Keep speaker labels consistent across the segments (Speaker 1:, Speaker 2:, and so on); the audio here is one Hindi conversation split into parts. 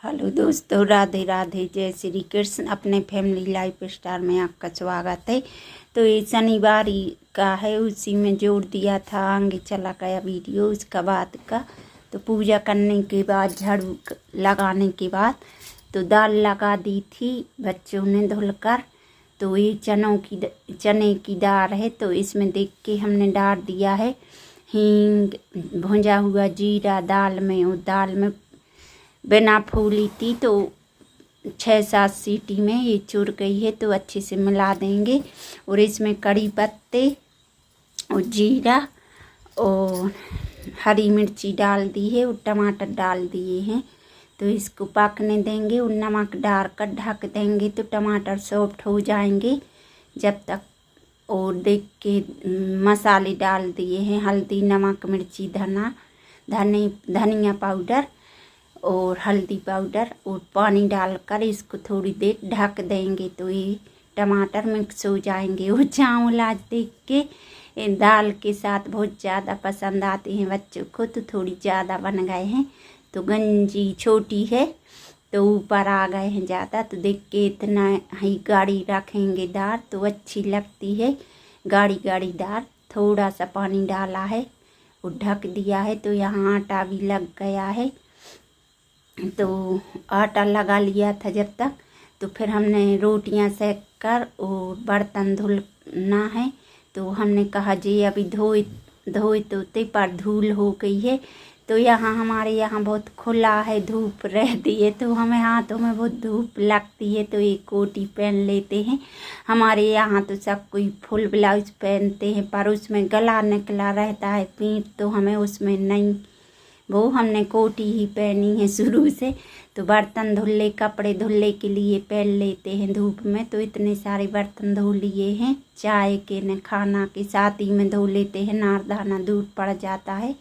Speaker 1: हेलो दोस्तों, राधे राधे, जय श्री कृष्ण। अपने फैमिली लाइफ स्टाइल में आपका स्वागत है। तो ये शनिवार का है, उसी में जोड़ दिया था, आगे चला गया वीडियो उसका बाद का। तो पूजा करने के बाद, झाड़ू लगाने के बाद तो दाल लगा दी थी बच्चों ने धुलकर। तो ये चने की दाल है, तो इसमें देख के हमने डाल दिया है हींग, भुंजा हुआ जीरा दाल में। और दाल में बिना फूली थी तो 6-7 सीटी में ये चुर गई है, तो अच्छे से मिला देंगे। और इसमें कड़ी पत्ते और जीरा और हरी मिर्ची डाल दी है और टमाटर डाल दिए हैं। तो इसको पकने देंगे और नमक डालकर ढक देंगे, तो टमाटर सॉफ्ट हो जाएंगे जब तक। और देख के मसाले डाल दिए हैं, हल्दी, नमक, मिर्ची, धनिया पाउडर और हल्दी पाउडर, और पानी डालकर इसको थोड़ी देर ढक देंगे, तो ये टमाटर मिक्स हो जाएंगे। और चावल आज देख के दाल के साथ बहुत ज़्यादा पसंद आते हैं बच्चों को, तो थोड़ी ज़्यादा बन गए हैं। तो गंजी छोटी है तो ऊपर आ गए हैं ज़्यादा, तो देख के इतना ही गाढ़ी रखेंगे दाल तो अच्छी लगती है, गाढ़ी गाढ़ी दाल। थोड़ा सा पानी डाला है और ढक दिया है। तो यहाँ आटा भी लग गया है, तो आटा लगा लिया था जब तक। तो फिर हमने रोटियां सेक कर और बर्तन धुलना है, तो हमने कहा जी अभी धोए तो पर धूल हो गई है। तो यहाँ हमारे यहाँ बहुत खुला है, धूप रहती है, तो हमें हाथों में बहुत धूप लगती है, तो एक कोटी पहन लेते हैं। हमारे यहाँ तो सब कोई फुल ब्लाउज पहनते हैं, पर उसमें गला निकला रहता है पीठ, तो हमें उसमें नहीं, वो हमने कोटी ही पहनी है शुरू से। तो बर्तन धुल्ले, कपड़े धुल्ले के लिए पहन लेते हैं धूप में। तो इतने सारे बर्तन धो लिए हैं, चाय के न खाना के साथ ही में धो लेते हैं, नारदाना दूध पड़ जाता है।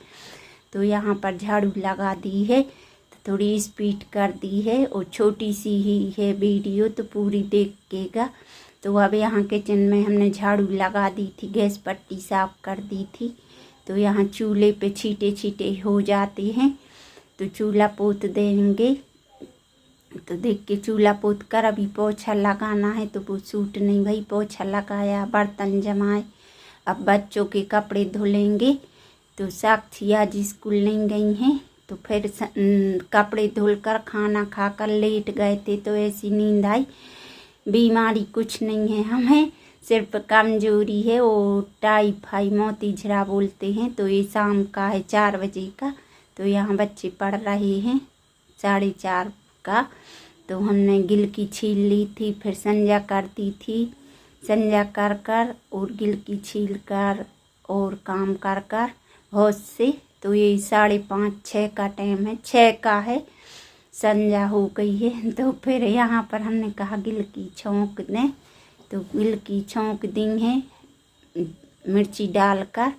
Speaker 1: तो यहाँ पर झाड़ू लगा दी है, तो थोड़ी स्पीड कर दी है और छोटी सी ही है वीडियो, तो पूरी देखिएगा। तो अब यहाँ किचन में हमने झाड़ू लगा दी थी, गैस पट्टी साफ कर दी थी। तो यहाँ चूल्हे पे छींटे छींटे हो जाते हैं, तो चूल्हा पोत देंगे। तो देख के चूल्हा पोत कर अभी पोछा लगाना है, तो वो सूट नहीं भाई, पोछा लगाया, बर्तन जमाए। अब बच्चों के कपड़े धुलेंगे। तो साक्षी आज स्कूल नहीं गई हैं, तो फिर कपड़े धुलकर खाना खाकर लेट गए थे, तो ऐसी नींद आई। बीमारी कुछ नहीं है हमें, सिर्फ कमजोरी है, और टाइफाइड मोतीझरा बोलते हैं। तो ये शाम का है 4 बजे का। तो यहाँ बच्चे पढ़ रहे हैं 4:30 का। तो हमने गिलकी छील ली थी, फिर संजा करती थी, संजा कर कर और गिलकी छील कर और काम कर कर बहुत से। तो ये 5:30-6 का टाइम है, 6 का है, संजा हो गई है। तो फिर यहाँ पर हमने कहा गिलकी छौंक दें, तो गिलकी छौंक दी है मिर्ची डालकर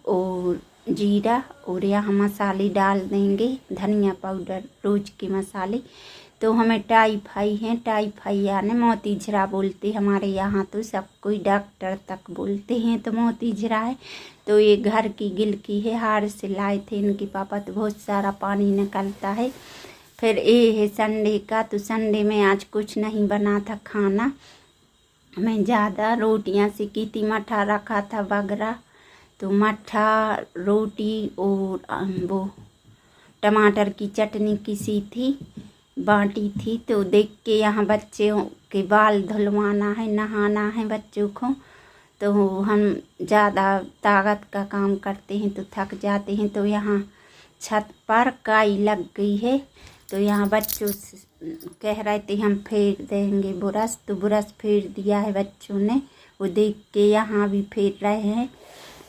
Speaker 1: और जीरा, और यहाँ मसाले डाल देंगे, धनिया पाउडर, रोज के मसाले। तो हमें टाइफाइड है, टाइफाइड यानी मोतीझरा बोलते हमारे यहाँ, तो सब कोई डॉक्टर तक बोलते हैं तो मोतीझरा है। तो ये घर की गिलकी है, हार से लाए थे इनके पापा, तो बहुत सारा पानी निकलता है। फिर ये है संडे का, तो संडे में आज कुछ नहीं बना था खाना, मैं ज़्यादा रोटियां से की थी, मठा रखा था बगरा, तो मठा, रोटी और वो टमाटर की चटनी किसी थी, बाटी थी। तो देख के यहाँ बच्चों के बाल धुलवाना है, नहाना है बच्चों को। तो हम ज़्यादा ताकत का काम करते हैं तो थक जाते हैं। तो यहाँ छत पर काई लग गई है, तो यहाँ बच्चों कह रहे थे हम फेर देंगे बुरश, तो बुरश फेर दिया है बच्चों ने, वो देख के यहाँ भी फेर रहे हैं।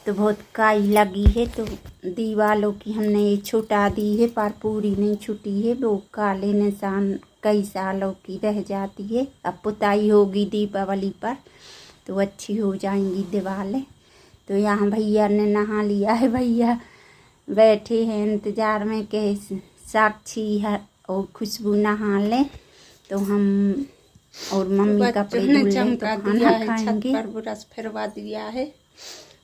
Speaker 1: तो बहुत काई लगी है, तो दीवालों की हमने ये छुटा दी है, पर पूरी नहीं छुटी है, वो काले निशान कई सालों की रह जाती है। अब पुताई होगी दीपावली पर, तो अच्छी हो जाएंगी दीवारें। तो यहाँ भैया ने नहा लिया है, भैया बैठे हैं इंतज़ार में कि साक्षी है और खुशबू नहा लें, तो हम और मम्मी कपड़े धुल लें, तो खाना खाएंगे।
Speaker 2: छत पर बुरश फिरवा दिया है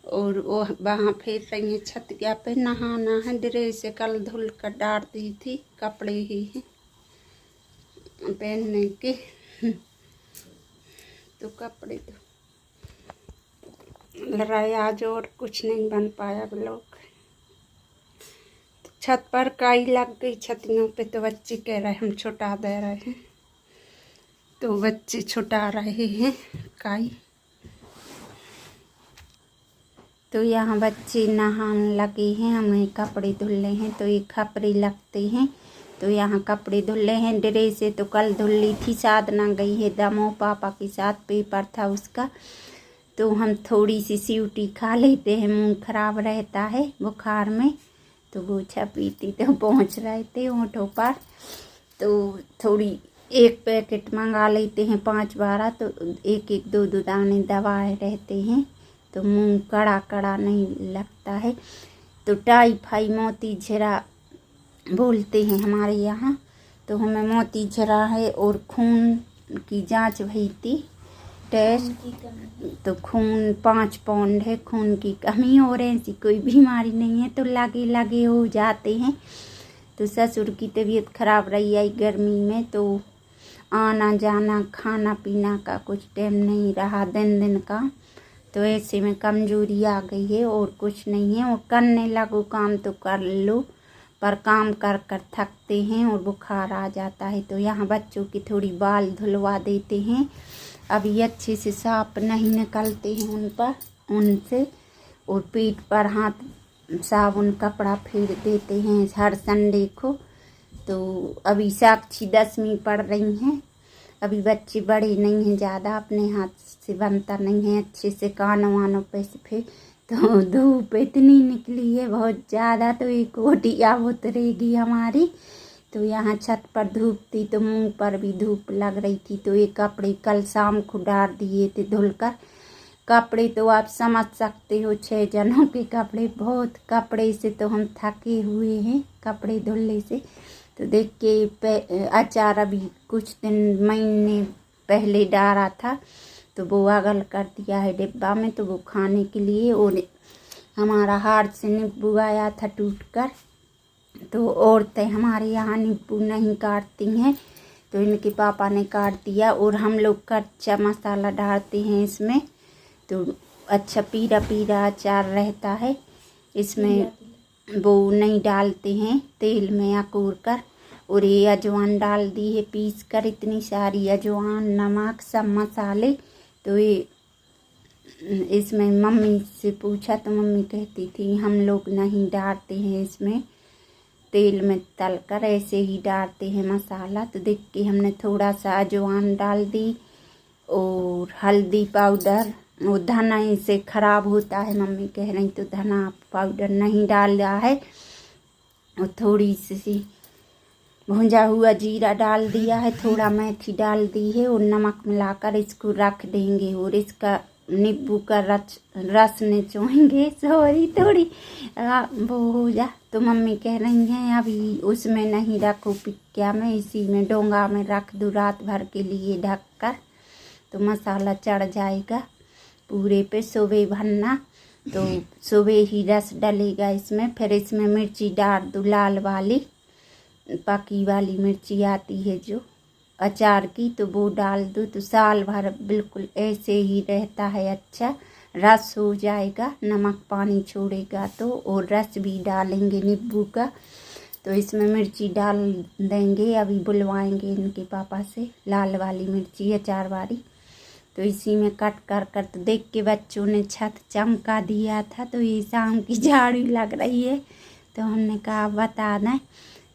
Speaker 2: और वो वहाँ फेर रही है छत पे। नहाना है, ड्रेस कल धुल कर डाल दी थी, कपड़े ही हैं। पहनने के। तो कपड़े तो लड़ाई आज और कुछ नहीं बन पाया ब्लॉग। तो छत पर काई लग गई छतियों पे, तो बच्चे कह रहे हम छुटा दे रहे हैं, तो बच्चे छुटा रहे हैं काई।
Speaker 1: तो यहाँ बच्चे नहाने लगे हैं, हमें कपड़े धुलने हैं, तो ये खपरे लगते हैं। तो यहाँ कपड़े धुल हैं। ड्रेस तो कल धुल ली थी, साधना गई है दमो, पापा के साथ पेपर था उसका। तो हम थोड़ी सी सीवटी खा लेते हैं, मुंह खराब रहता है बुखार में, तो वो पीती तो पहुँच रहे थे होठों पर, तो थोड़ी एक पैकेट मंगा लेते हैं 5-12, तो एक एक 2-2 दाने दबाए रहते हैं, तो मुंह कड़ा कड़ा नहीं लगता है। तो टाइफाई मोती झरा बोलते हैं हमारे यहाँ, तो हमें मोती झरा है और खून की जांच भई थी, टेस्ट, तो खून 5 पाउंड है, खून की कमी और ऐसी कोई बीमारी नहीं है, तो लगे लगे हो जाते हैं। तो ससुर की तबीयत खराब रही आई गर्मी में, तो आना जाना खाना पीना का कुछ टाइम नहीं रहा, दिन दिन का, तो ऐसे में कमजोरी आ गई है और कुछ नहीं है। और करने लगो काम तो कर लो, पर काम कर कर थकते हैं और बुखार आ जाता है। तो यहाँ बच्चों की थोड़ी बाल धुलवा देते हैं, अभी अच्छे से साफ नहीं निकलते हैं उन पर उनसे, और पीठ पर हाथ साबुन कपड़ा फेर देते हैं हर संडे को। तो अभी साक्षी 10वीं पढ़ रही हैं, अभी बच्चे बड़े नहीं हैं ज़्यादा, अपने हाथ से बनता नहीं है अच्छे से कानों वानों पे से फिर। तो धूप इतनी निकली है बहुत ज़्यादा, तो एक ओटिया उतरेगी हमारी। तो यहाँ छत पर धूप थी, तो मुंह पर भी धूप लग रही थी, तो ये कपड़े कल शाम को डाल दिए थे धुलकर। कपड़े तो आप समझ सकते हो, 6 जनों के कपड़े, बहुत कपड़े से तो हम थके हुए हैं कपड़े धुलने से। तो देख के अचार अभी कुछ दिन महीने पहले डाला था, तो वो अगल कर दिया है डिब्बा में, तो वो खाने के लिए। और हमारा हाथ से नींबू आया था टूट कर, तो औरतें हमारे यहाँ नींबू नहीं काटती हैं, तो इनके पापा ने काट दिया। और हम लोग कच्चा मसाला डालते हैं इसमें, तो अच्छा पीला पीला अचार रहता है इसमें, वो नहीं डालते हैं तेल में अकूर कर। और ये अजवान डाल दी है पीस कर, इतनी सारी अजवान, नमक, सब मसाले। तो ये इसमें मम्मी से पूछा तो मम्मी कहती थी हम लोग नहीं डालते हैं इसमें तेल में तल कर, ऐसे ही डालते हैं मसाला। तो देख के हमने थोड़ा सा अजवान डाल दी और हल्दी पाउडर। वो धना से ख़राब होता है मम्मी कह रही, तो धना पाउडर नहीं डाल रहा है। और थोड़ी सी भुंजा हुआ जीरा डाल दिया है, थोड़ा मेथी डाल दी है, और नमक मिलाकर इसको रख देंगे। और इसका नींबू का रस निचोएंगे, सॉरी थोड़ी वो हो जा। तो मम्मी कह रही हैं अभी उसमें नहीं रखो पिक्या में, इसी में डोंगा में रख दो रात भर के लिए ढक कर, तो मसाला चढ़ जाएगा पूरे पे। सुबह भरना, तो सुबह ही रस डलेगा इसमें। फिर इसमें मिर्ची डाल दो, लाल वाली पकी वाली मिर्ची आती है जो अचार की, तो वो डाल दो, तो साल भर बिल्कुल ऐसे ही रहता है, अच्छा रस हो जाएगा, नमक पानी छोड़ेगा तो। और रस भी डालेंगे नींबू का, तो इसमें मिर्ची डाल देंगे, अभी बुलवाएंगे इनके पापा से, लाल वाली मिर्ची अचार वाली। तो इसी में कट कर कर, तो देख के बच्चों ने छत चमका दिया था, तो ये शाम की झाड़ू लग रही है, तो हमने कहा बता दें।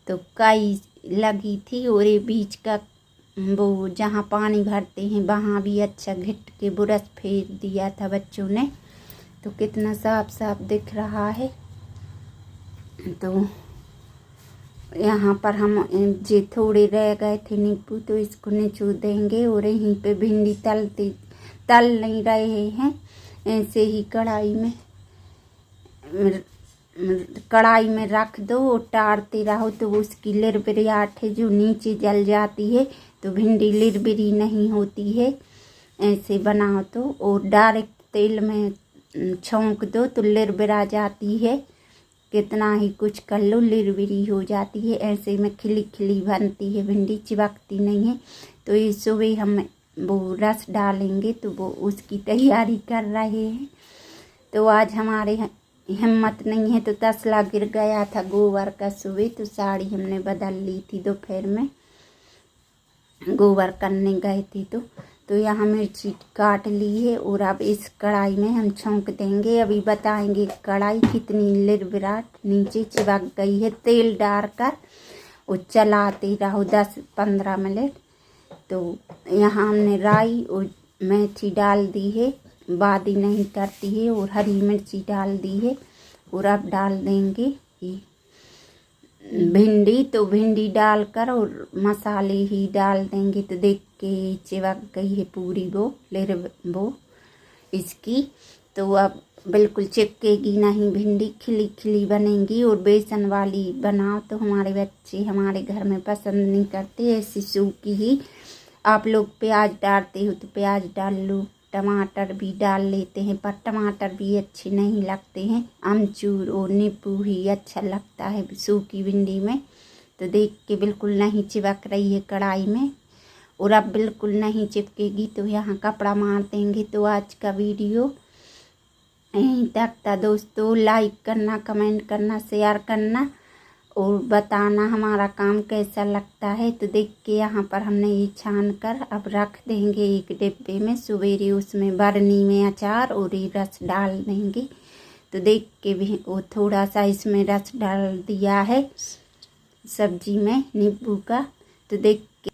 Speaker 1: तो कई लगी थी, और ये बीच का वो जहाँ पानी भरते हैं वहाँ भी अच्छा घिट के बुरश फेर दिया था बच्चों ने, तो कितना साफ साफ दिख रहा है। तो यहाँ पर हम जे थोड़े रह गए थे नींबू, तो इसको निचोड़ देंगे। और यहीं पे भिंडी तल नहीं रहे हैं, ऐसे ही कढ़ाई में रख दो और टारते रहो, तो उसकी लिरबिरियाट है जो नीचे जल जाती है, तो भिंडी लिरबिरी नहीं होती है ऐसे बनाओ तो। और डायरेक्ट तेल में छौंक दो तो लिरबिरा जाती है, कितना ही कुछ कर लो लिरबिरी हो जाती है। ऐसे में खिली खिली बनती है भिंडी, चिपकती नहीं है। तो ये सुबह हम वो रस डालेंगे तो वो उसकी तैयारी कर रहे हैं। तो आज हमारे हिम्मत नहीं है, तो तसला गिर गया था गोबर का सुबह, तो साड़ी हमने बदल ली थी दोपहर में, गोबर करने गए थे। तो यहाँ मिर्ची काट ली है और अब इस कढ़ाई में हम छौंक देंगे। अभी बताएंगे कढ़ाई कितनी लिरबिराट नीचे चिपक गई है। तेल डालकर और चलाते रहो 10-15 मिनट। तो यहाँ हमने राई और मेथी डाल दी है, बादी नहीं करती है, और हरी मिर्ची डाल दी है। और अब डाल देंगे ये भिंडी। तो भिंडी डालकर और मसाले ही डाल देंगे। तो देख के चिपक गई है पूरी वो इसकी। तो अब बिल्कुल चिपकेगी नहीं भिंडी, खिली खिली बनेगी। और बेसन वाली बनाओ तो हमारे बच्चे हमारे घर में पसंद नहीं करते, ऐसी सूखी ही। आप लोग प्याज डालते हो तो प्याज डाल लो, टमाटर भी डाल लेते हैं, पर टमाटर भी अच्छे नहीं लगते हैं। अमचूर और नींबू ही अच्छा लगता है सूखी भिंडी में। तो देख के बिल्कुल नहीं चिपक रही है कढ़ाई में, और अब बिल्कुल नहीं चिपकेगी। तो यहाँ कपड़ा मार देंगे। तो आज का वीडियो यहीं तक था दोस्तों। लाइक करना, कमेंट करना, शेयर करना और बताना हमारा काम कैसा लगता है। तो देख के यहाँ पर हमने ये छान कर अब रख देंगे एक डिब्बे में। सवेरे उसमें बरनी में अचार और ये रस डाल देंगे। तो देख के भी वो थोड़ा सा इसमें रस डाल दिया है सब्जी में नींबू का। तो देख के